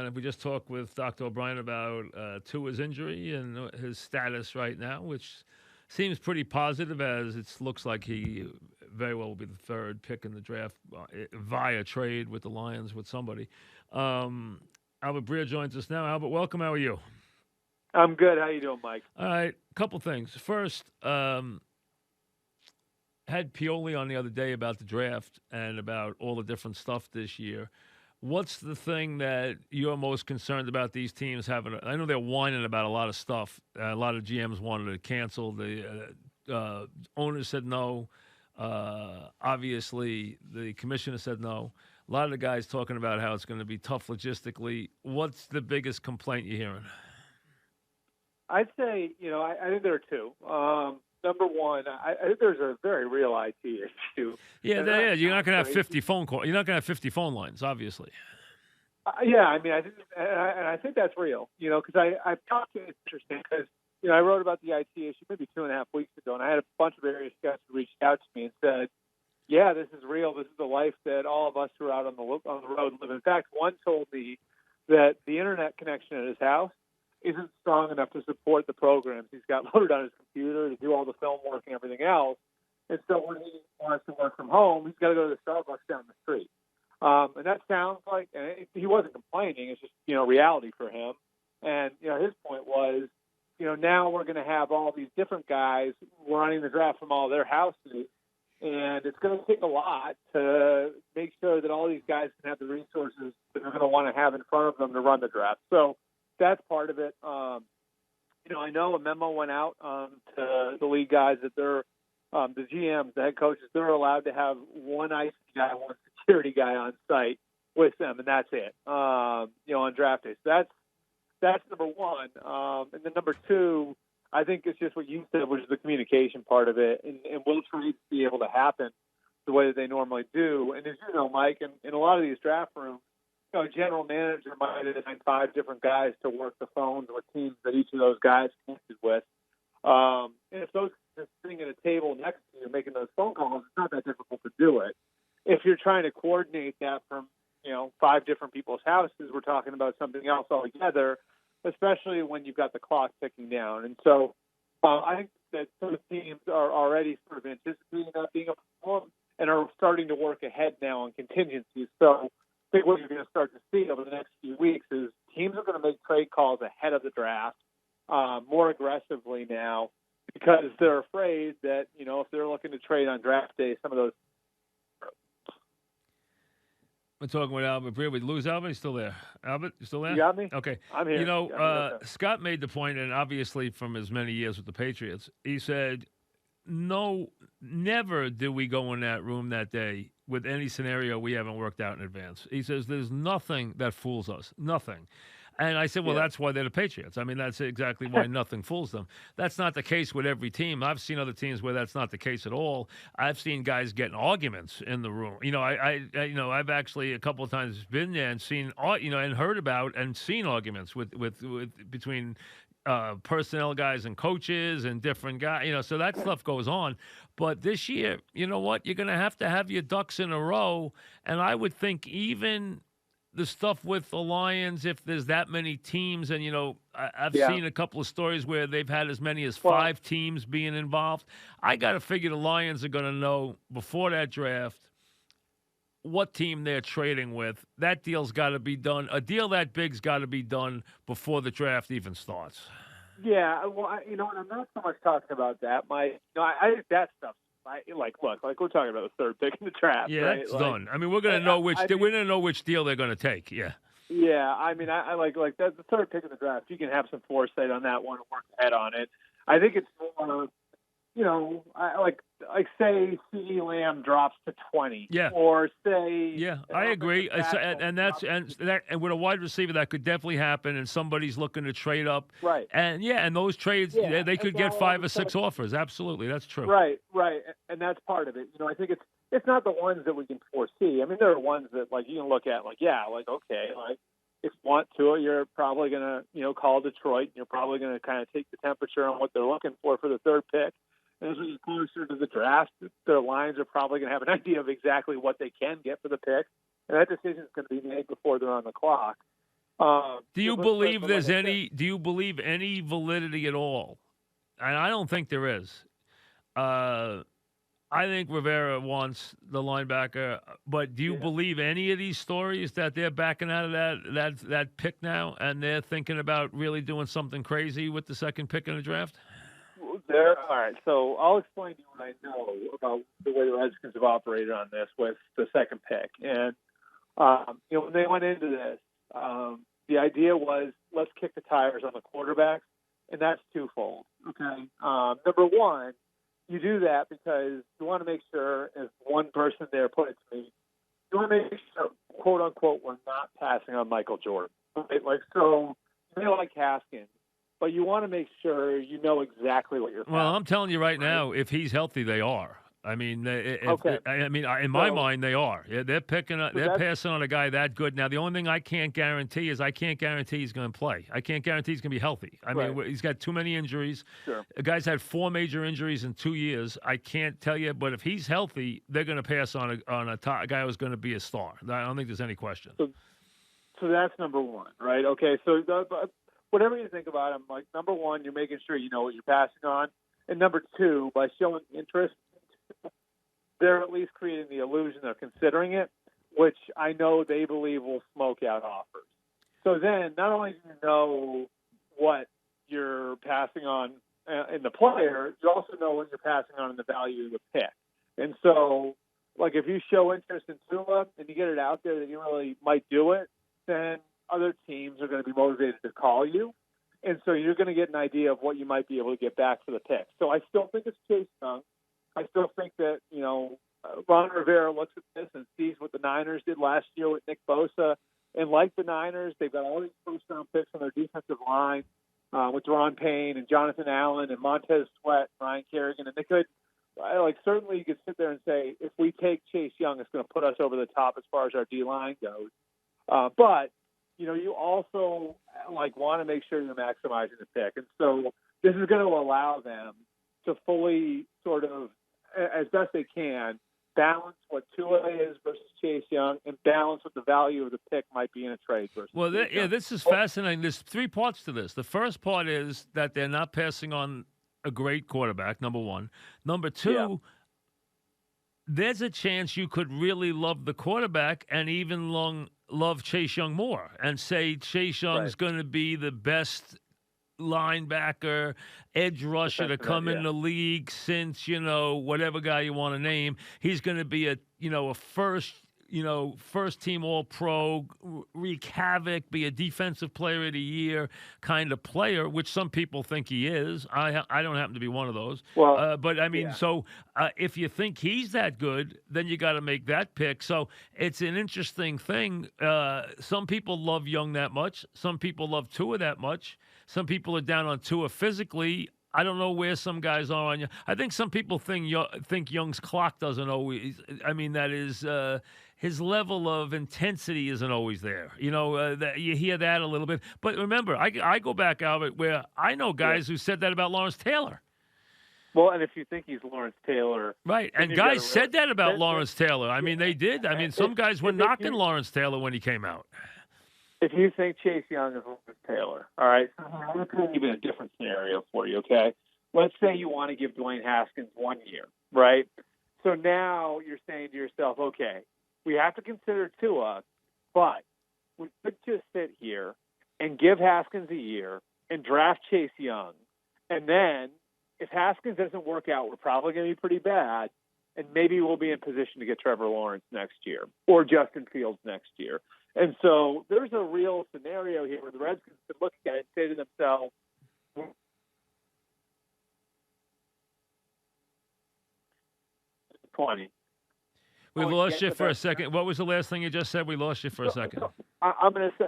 And we just talked with Dr. O'Brien about Tua's injury and his status right now, which seems pretty positive as it looks like he very well will be the third pick in the draft via trade with the Lions with somebody. Albert Breer joins us now. Albert, welcome. How are you? I'm good. How you doing, Mike? All right, couple things. First, had Pioli on the other day about the draft and about all the different stuff this year. What's the thing that you're most concerned about these teams having? I know they're whining about a lot of stuff. A lot of GMs wanted to cancel. The owners said no. Obviously, the commissioner said no. A lot of the guys talking about how it's going to be tough logistically. What's the biggest complaint you're hearing? I'd say, I think there are two. Number one, I think there's a very real IT issue. Yeah, there is. You're not going to have 50 phone calls. You're not going to have 50 phone lines, obviously. Yeah, I mean, I think that's real. Because I've talked to. It's interesting because I wrote about the IT issue maybe 2.5 weeks ago, and I had a bunch of various guys who reached out to me and said, "Yeah, this is real. This is the life that all of us who are out on the road live." In fact, one told me that the internet connection at his house isn't strong enough to support the programs he's got loaded on his computer to do all the film work and everything else. And so when he wants to work from home, he's got to go to the Starbucks down the street. And that sounds like, and he wasn't complaining, it's just, reality for him. And, his point was, now we're going to have all these different guys running the draft from all their houses. And it's going to take a lot to make sure that all these guys can have the resources that they're going to want to have in front of them to run the draft. So that's part of it. I know a memo went out to the league guys that they're the GMs, the head coaches, they're allowed to have one IT guy, one security guy on site with them, and that's it. On draft day. So that's number one. And then number two, I think it's just what you said, which is the communication part of it, and will trades be able to happen the way that they normally do? And as you know, Mike, in a lot of these draft rooms, a general manager might assign 5 different guys to work the phones with teams that each of those guys connected with. And if those are sitting at a table next to you making those phone calls, it's not that difficult to do it. If you're trying to coordinate that from, 5 different people's houses, we're talking about something else altogether, especially when you've got the clock ticking down. And so I think that some teams are already sort of anticipating that being a problem and are starting to work ahead now on contingencies. So I think what you're going to start to see over the next few weeks is teams are going to make trade calls ahead of the draft more aggressively now because they're afraid that, if they're looking to trade on draft day, some of those. We're talking with Albert Breer. We lose Albert? He's still there. Albert, you still there? You got me? Okay. I'm here. Scott made the point, and obviously from his many years with the Patriots, he said, no, never do we go in that room that day with any scenario we haven't worked out in advance. He says there's nothing that fools us, nothing. And I said, well, that's why they're the Patriots. I mean, that's exactly why nothing fools them. That's not the case with every team. I've seen other teams where that's not the case at all. I've seen guys get in arguments in the room. I've actually a couple of times been there and seen, and heard about and seen arguments with between personnel guys and coaches and different guys, so that stuff goes on. But this year, you know what? You're going to have your ducks in a row. And I would think even the stuff with the Lions, if there's that many teams, and, I've seen a couple of stories where they've had as many as 5 teams being involved. I got to figure the Lions are going to know before that draft what team they're trading with. That deal's got to be done. A deal that big's got to be done before the draft even starts. Yeah, well, I'm not so much talking about that. I think that stuff. Look, we're talking about the third pick in the draft. Yeah, right? that's done. I mean, we're going to know we're going to know which deal they're going to take. Yeah. Yeah, I mean, I like that the third pick in the draft. You can have some foresight on that one and work ahead on it. I think it's more. Say CeeDee Lamb drops to 20. Yeah. Or say. Yeah, I agree. And with a wide receiver, that could definitely happen. And somebody's looking to trade up. Right. And those trades, they could get 5 or 6 offers. Absolutely, that's true. Right. And that's part of it. I think it's not the ones that we can foresee. I mean, there are ones that you can look at okay, if you want to, you're probably going to call Detroit. And you're probably going to kind of take the temperature on what they're looking for the third pick. As we get closer to the draft, their lines are probably going to have an idea of exactly what they can get for the pick, and that decision is going to be made before they're on the clock. Do you but believe like I there's said, any? Do you believe any validity at all? And I don't think there is. Uh, I think Rivera wants the linebacker, but do you yeah. believe any of these stories that they're backing out of that pick now, and they're thinking about really doing something crazy with the second pick in the draft? All right, so I'll explain to you what I know about the way the Redskins have operated on this with the second pick. And when they went into this, the idea was let's kick the tires on the quarterbacks, and that's twofold. Okay, number one, you do that because you want to make sure, as one person there put it to me, you want to make sure, quote unquote, we're not passing on Michael Jordan. Right? Like, so you may like Haskins, but you want to make sure you know exactly what you're passing. Well, I'm telling you right now, if he's healthy, they are. I mean, Okay. In my mind, they are. Yeah, they're passing on a guy that good. Now, the only thing I can't guarantee is he's going to play. I can't guarantee he's going to be healthy. I mean, he's got too many injuries. Sure. The guy's had 4 major injuries in 2 years. I can't tell you, but if he's healthy, they're going to pass on a guy who's going to be a star. I don't think there's any question. So that's number one, right? Okay, so whatever you think about him, like, number one, you're making sure you know what you're passing on, and number two, by showing interest, they're at least creating the illusion they're considering it, which I know they believe will smoke out offers. So then, not only do you know what you're passing on in the player, you also know what you're passing on in the value of the pick. And so, like, if you show interest in Tua and you get it out there that you really might do it, then other teams are going to be motivated to call you. And so you're going to get an idea of what you might be able to get back for the pick. So I still think it's Chase Young. I still think that, Ron Rivera looks at this and sees what the Niners did last year with Nick Bosa. And like the Niners, they've got all these first-round picks on their defensive line with Deron Payne and Jonathan Allen and Montez Sweat and Ryan Kerrigan. And they could, certainly you could sit there and say, if we take Chase Young, it's going to put us over the top as far as our D-line goes. But, you also, want to make sure you're maximizing the pick. And so this is going to allow them to fully sort of, as best they can, balance what Tua is versus Chase Young and balance what the value of the pick might be in a trade versus Chase Young. This is fascinating. There's 3 parts to this. The first part is that they're not passing on a great quarterback, number one. Number two, there's a chance you could really love the quarterback and even love Chase Young more and say Chase Young's going to be the best linebacker, edge rusher to come in the league since, whatever guy you want to name. He's going to be a first team All-Pro, wreak havoc, be a defensive player of the year kind of player, which some people think he is. I don't happen to be one of those. Well, but I mean, so if you think he's that good, then you got to make that pick. So it's an interesting thing. Some people love Young that much. Some people love Tua that much. Some people are down on Tua physically. I don't know where some guys are on you. I think some people think Young's clock doesn't always. I mean, that is his level of intensity isn't always there. That you hear that a little bit. But remember, I go back, Albert, where I know guys who said that about Lawrence Taylor. Well, and if you think he's Lawrence Taylor, right? And guys said that about Lawrence Taylor. I mean, they did. I mean, some guys were knocking Lawrence Taylor when he came out. If you think Chase Young is Lawrence Taylor, all right, I'm going to give you a different scenario for you, okay? Let's say you want to give Dwayne Haskins 1 year, right? So now you're saying to yourself, okay, we have to consider Tua, but we could just sit here and give Haskins a year and draft Chase Young. And then if Haskins doesn't work out, we're probably going to be pretty bad, and maybe we'll be in position to get Trevor Lawrence next year or Justin Fields next year. And so there's a real scenario here where the Redskins could look at it and say to themselves, 20. We lost you for a second. What was the last thing you just said? We lost you for a second. I'm going to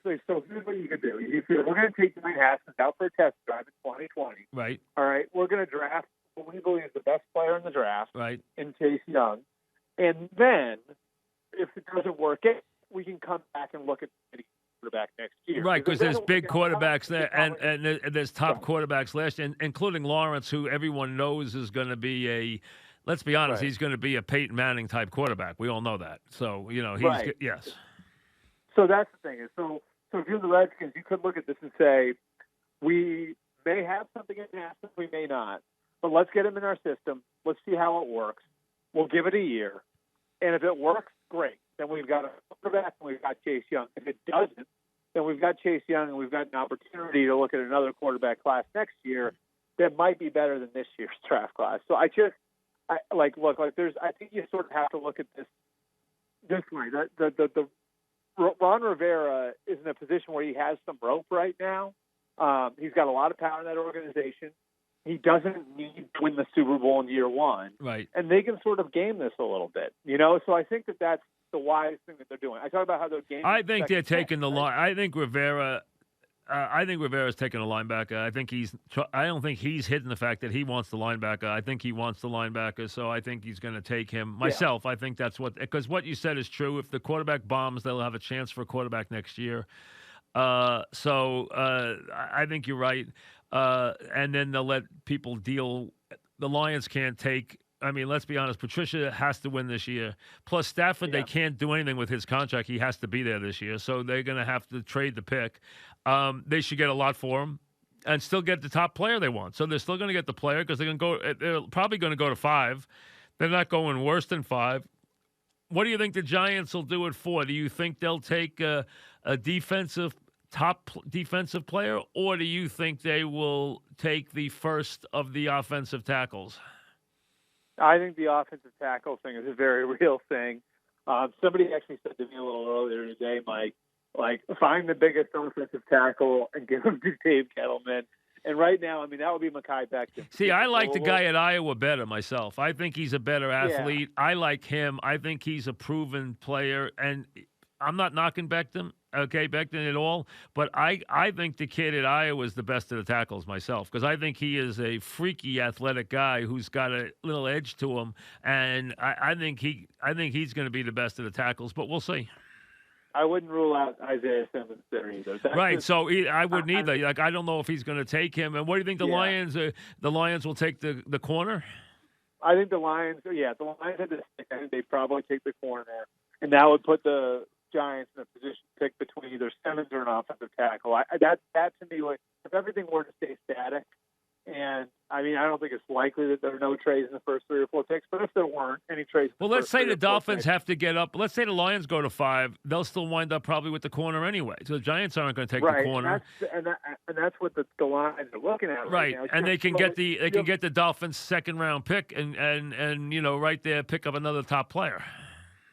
say, so here's what you can do. We're going to take Dwayne Haskins out for a test drive in 2020. Right. All right. We're going to draft what we believe is the best player in the draft. Right. In Chase Young. And then if it doesn't work out, we can come back and look at the quarterback next year. Right, because there's big quarterbacks there, and there's top quarterbacks last year, including Lawrence, who everyone knows is going to be let's be honest, he's going to be a Peyton Manning type quarterback. We all know that. So, yes. So that's the thing. So So if you're the Redskins, you could look at this and say, we may have something in Haskins, we may not. But let's get him in our system. Let's see how it works. We'll give it a year. And if it works, great. Then we've got a quarterback and we've got Chase Young. If it doesn't, then we've got Chase Young and we've got an opportunity to look at another quarterback class next year that might be better than this year's draft class. So I think you sort of have to look at this way. The Ron Rivera is in a position where he has some rope right now. He's got a lot of power in that organization. He doesn't need to win the Super Bowl in year one. Right. And they can sort of game this a little bit, So I think that's the wise thing that they're doing. I talk about how they're gaming. I think they're taking the line. I think Rivera's taking a linebacker. I don't think he's hidden the fact that he wants the linebacker. I think he wants the linebacker, so I think he's going to take him. Myself, I think that's because what you said is true. If the quarterback bombs, they'll have a chance for a quarterback next year. I think you're right. And then they'll let people deal. The Lions can't take. I mean, let's be honest. Patricia has to win this year. Plus, Stafford, they can't do anything with his contract. He has to be there this year, so they're going to have to trade the pick. They should get a lot for him and still get the top player they want. So they're still going to get the player because they're probably going to go to 5. They're not going worse than 5. What do you think the Giants will do it for? Do you think they'll take a top defensive player, or do you think they will take the first of the offensive tackles? I think the offensive tackle thing is a very real thing. Somebody actually said to me a little earlier today, Mike, find the biggest offensive tackle and give him to Dave Gettleman. And right now, I mean, that would be Mekhi Becton. See, I like the guy at Iowa better myself. I think he's a better athlete. I like him. I think he's a proven player. And I'm not knocking Becton at all. But I think the kid at Iowa is the best of the tackles myself, because I think he is a freaky athletic guy who's got a little edge to him. And I think he's going to be the best of the tackles, but we'll see. I wouldn't rule out Isaiah Simmons there either. Right, so I wouldn't either. I don't know if he's going to take him. And what do you think the Lions? The Lions will take the corner. I think the Lions. Yeah, the Lions had this. I think they'd probably take the corner, and that would put the Giants in a position to pick between either Simmons or an offensive tackle. That to me, like, if everything were to stay static, and I mean, I don't think it's likely that there are no trades in the first 3 or 4 picks, but if there weren't any trades, well, let's say the Dolphins have to get up. Let's say the Lions go to 5, they'll still wind up probably with the corner anyway. So the Giants aren't going to take the corner, and that's what the Lions are looking at right now. And they can get the Dolphins' second round pick and right there pick up another top player.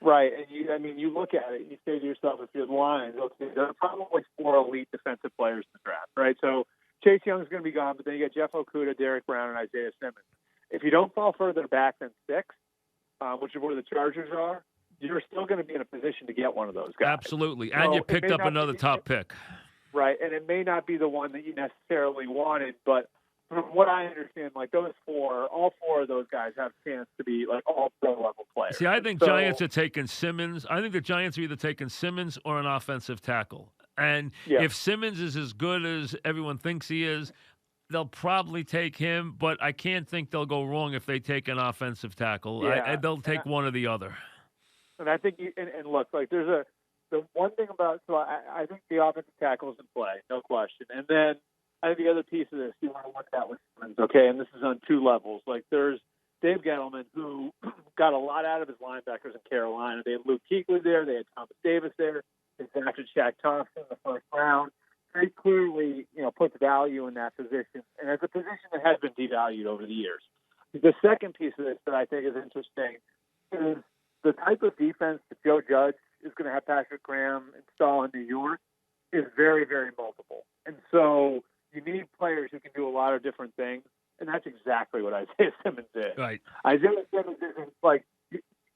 Right, and you look at it, and you say to yourself, if you're the Lions, okay, there are probably 4 elite defensive players in the draft, right? So Chase Young's going to be gone, but then you got Jeff Okudah, Derek Brown, and Isaiah Simmons. If you don't fall further back than 6, which is where the Chargers are, you're still going to be in a position to get one of those guys. Absolutely, and you picked up another top pick. Right, and it may not be the one that you necessarily wanted, but from what I understand, like all 4 of those guys have a chance to be like all pro level players. See, I think Giants are taking Simmons. I think the Giants are either taking Simmons or an offensive tackle. And if Simmons is as good as everyone thinks he is, they'll probably take him. But I can't think they'll go wrong if they take an offensive tackle. They'll take one or the other. And I think, and look, like the one thing about, so I think the offensive tackle is in play, no question. And then I think the other piece of this you want to look at with Simmons, okay, and this is on 2 levels. Like there's Dave Gettleman, who got a lot out of his linebackers in Carolina. They had Luke Kuechly there. They had Thomas Davis there. They drafted Shaq Thompson in the first round. Very clearly, puts value in that position. And it's a position that has been devalued over the years. The second piece of this that I think is interesting is the type of defense that Joe Judge is going to have Patrick Graham install in New York is very, very multiple. And so you need players who can do a lot of different things, and that's exactly what Isaiah Simmons is. Right. Isaiah Simmons isn't like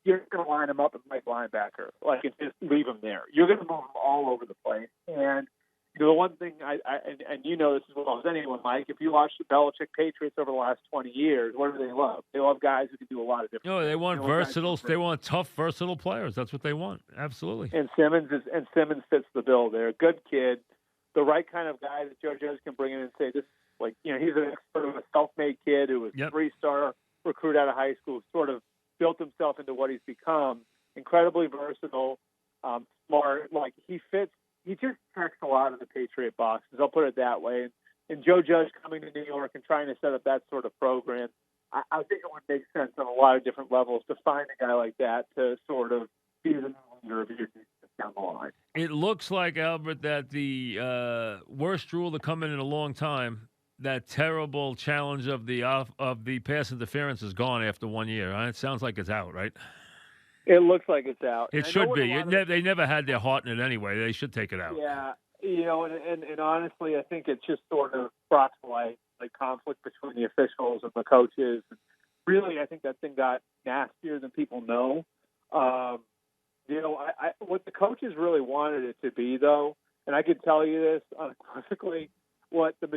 you're going to line him up and play linebacker, and just leave him there. You're going to move him all over the place. And the one thing and you know this as well as anyone, Mike, if you watch the Belichick Patriots over the last 20 years, what do they love? They love guys who can do a lot of different things. They want versatile. They want tough, versatile players. That's what they want. Absolutely. And Simmons fits the bill there. Good kid. The right kind of guy that Joe Judge can bring in and say, this, he's an sort of a self-made kid who was a 3-star recruit out of high school, sort of built himself into what he's become. Incredibly versatile, smart. He fits he just checks a lot of the Patriot boxes. I'll put it that way. And Joe Judge coming to New York and trying to set up that sort of program, I think it would make sense on a lot of different levels to find a guy like that to sort of be the leader of your defense down the line. It looks like, Albert, that the worst rule to come in a long time, that terrible challenge of the pass interference, is gone after 1 year. It sounds like it's out, right? It looks like it's out. It should be. They never had their heart in it anyway. They should take it out. Yeah, and honestly, I think it's just sort of proxy like conflict between the officials and the coaches. Really, I think that thing got nastier than people know. What the coaches really wanted it to be, though, and I can tell you this unequivocally, what the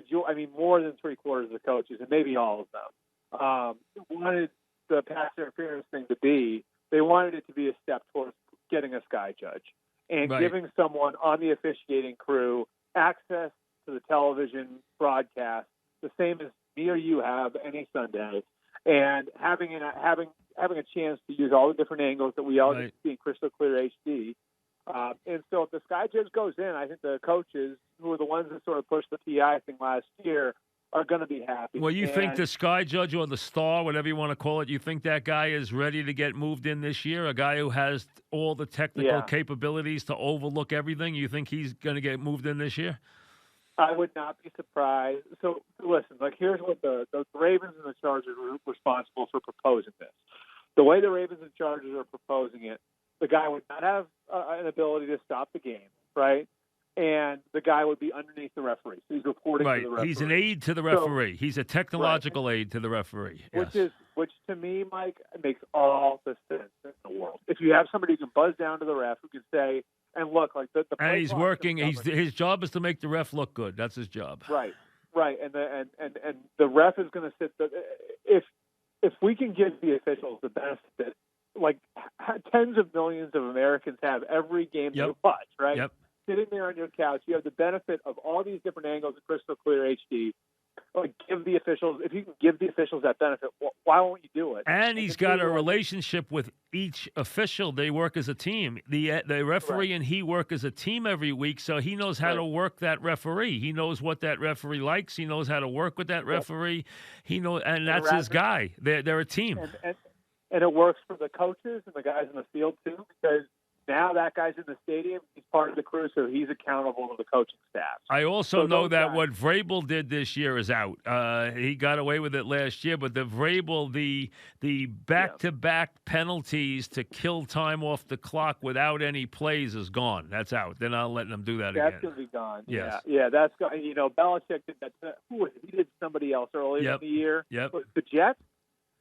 more than 3/4 of the coaches, and maybe all of them, wanted the pass interference thing to be. They wanted it to be a step towards getting a sky judge and giving someone on the officiating crew access to the television broadcast, the same as me or you have any Sunday, and having a chance to use all the different angles that we all see in crystal clear HD. And so if the sky judge goes in, I think the coaches, who are the ones that sort of pushed the PI thing last year, are going to be happy. Well, you think the sky judge or the star, whatever you want to call it, you think that guy is ready to get moved in this year? A guy who has all the technical capabilities to overlook everything? You think he's going to get moved in this year? I would not be surprised. So, listen, here's what the Ravens and the Chargers were responsible for proposing this. The way the Ravens and Chargers are proposing it, the guy would not have an ability to stop the game, right? And the guy would be underneath the referee. So he's reporting to the referee. He's an aide to the referee. He's a technological aide to the referee. Yes. Which to me, Mike, makes all the sense in the world. If you have somebody who can buzz down to the ref, who can say, and look, the and he's working. His job is to make the ref look good. That's his job. Right. And the ref is going to sit. If we can give the officials the benefit that, tens of millions of Americans have every game they watch, right? Yep. Sitting there on your couch, you have the benefit of all these different angles of crystal clear HD. If you can give the officials that benefit, why won't you do it? And he's got a relationship with each official. They work as a team. The referee and he work as a team every week, so he knows how to work that referee. He knows what that referee likes. He knows how to work with that referee. He knows, and that's his guy. They're a team. And it works for the coaches and the guys in the field, too, because now that guy's in the stadium, he's part of the crew, so he's accountable to the coaching staff. I also know that what Vrabel did this year is out. He got away with it last year, but the Vrabel, the back-to-back penalties to kill time off the clock without any plays is gone. That's out. They're not letting them do that again. That's going to be gone. Yes. Yeah, that's gone. Belichick did that. He did somebody else earlier in the year. Yep. The Jets?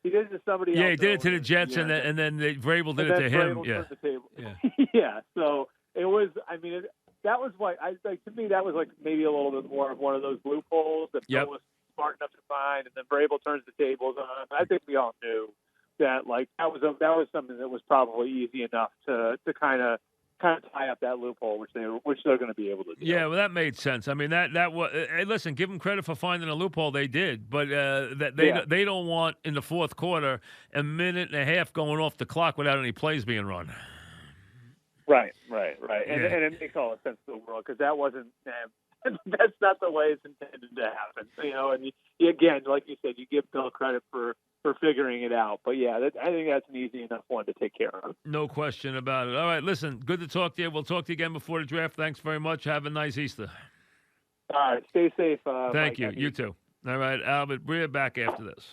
He did it to somebody else. Yeah, he did it to the Jets, and then Vrabel did it to him. Turned the table. Yeah. So it was. That was what to me. That was maybe a little bit more of one of those loopholes that Bill was smart enough to find, and then Vrabel turns the tables on. I think we all knew that that was something that was probably easy enough to kind of tie up that loophole, which they're going to be able to do. Yeah, well, that made sense. I mean, that was. Hey, listen, give them credit for finding a loophole. They did, but they don't want in the fourth quarter a minute and a half going off the clock without any plays being run. Right. And it makes all the sense in the world because that wasn't. That's not the way it's intended to happen. And again, like you said, you give Bill credit for figuring it out. But, I think that's an easy enough one to take care of. No question about it. All right, listen, good to talk to you. We'll talk to you again before the draft. Thanks very much. Have a nice Easter. All right, stay safe. Thank you. You too. All right, Albert Breer back after this.